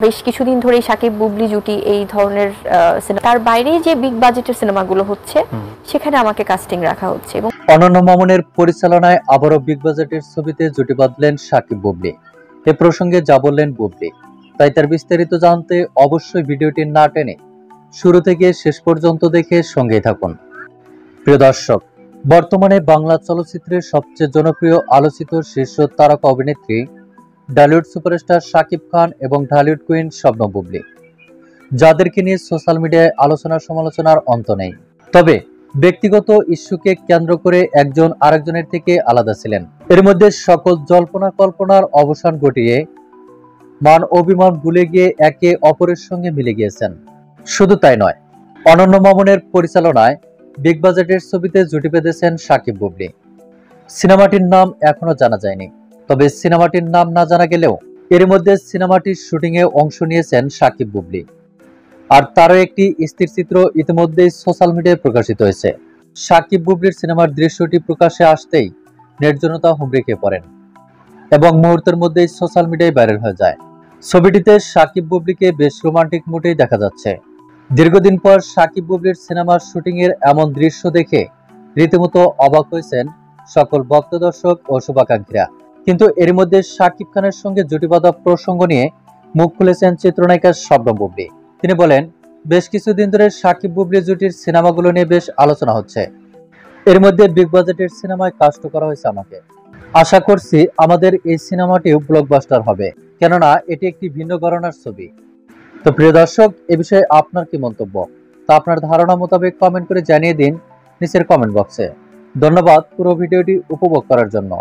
বেশ কিছুদিন ধরেই সাকিব বুবলি জুটি এই ধরনের সিনেমা, তার বাইরে যে বিগ বাজেটের সিনেমাগুলো হচ্ছে সেখানে আমাকে কাস্টিং রাখা হচ্ছে। এবং অনন্য মামুনের পরিচালনায় আবারও বিগ বাজেটের ছবিতে জুটি বাঁধলেন সাকিব বুবলি। এ প্রসঙ্গে যা বললেন বুবলি, তাই তার বিস্তারিত জানতে অবশ্যই ভিডিওটি না টেনে শুরু থেকে শেষ পর্যন্ত দেখে সঙ্গেই থাকুন। প্রিয় দর্শক, বর্তমানে বাংলা চলচ্চিত্রের সবচেয়ে জনপ্রিয় আলোচিত শীর্ষ তারকা অভিনেত্রী ঢালিউড সুপারস্টার শাকিব খান এবং ঢালিউড কুইন শবনম বুবলি, যাদেরকে নিয়ে সোশ্যাল মিডিয়ায় আলোচনা সমালোচনার অন্ত নেই। তবে ব্যক্তিগত ইস্যুকে কেন্দ্র করে একজন আরেকজনের থেকে আলাদা ছিলেন। এর মধ্যে সকল জল্পনা কল্পনার অবসান ঘটিয়ে মান অভিমান ভুলে গিয়ে একে অপরের সঙ্গে মিলে গিয়েছেন। শুধু তাই নয়, অনন্য মামুনের পরিচালনায় বিগ বাজেটের ছবিতে জুটি বেঁধেছেন সাকিব বুবলি। সিনেমাটির নাম এখনো জানা যায়নি, তবে সিনেমাটির নাম না জানা গেলেও এর মধ্যে সিনেমাটির শুটিংয়ে অংশ নিয়েছেন সাকিব বুবলি। আর তারও একটি স্থিরচিত্র ইতিমধ্যেই সোশ্যাল মিডিয়ায় প্রকাশিত হয়েছে। সাকিব বুবলির সিনেমার দৃশ্যটি প্রকাশে আসতেই নেটজনতা হুমড়ি খেয়ে পড়েন এবং মুহূর্তের মধ্যেই সোশ্যাল মিডিয়ায় ভাইরাল হয়ে যায়। ছবিটিতে সাকিব বুবলিকে বেশ রোমান্টিক মুডেই দেখা যাচ্ছে। দীর্ঘদিন পর সাকিব বুবলির সিনেমার শুটিং এর এমন দৃশ্য দেখে রীতিমতো অবাক হয়েছেন সকল ভক্ত দর্শক ও শুভাকাঙ্ক্ষীরা। কিন্তু এর মধ্যে সাকিব খানের সঙ্গে জুটি বাঁধা প্রসঙ্গ নিয়ে মুখ খুলেছেন চিত্রনায়িকা শবনম বুবলি। তিনি বলেন, বেশ কিছুদিন ধরে সাকিব বুবলি জুটির সিনেমাগুলো নিয়ে বেশ আলোচনা হচ্ছে। এর মধ্যে বিগ বাজেটের সিনেমায় কাস্ট করা হয়েছে আমাকে। আশা করছি আমাদের এই সিনেমাটিও ব্লকবাস্টার হবে, কেননা এটি একটি ভিন্ন ঘরানার ছবি। তো প্রিয় দর্শক, এ বিষয়ে আপনার কি মন্তব্য তা আপনার ধারণা মোতাবেক কমেন্ট করে জানিয়ে দিন নিচের কমেন্ট বক্সে। ধন্যবাদ পুরো ভিডিওটি উপভোগ করার জন্য।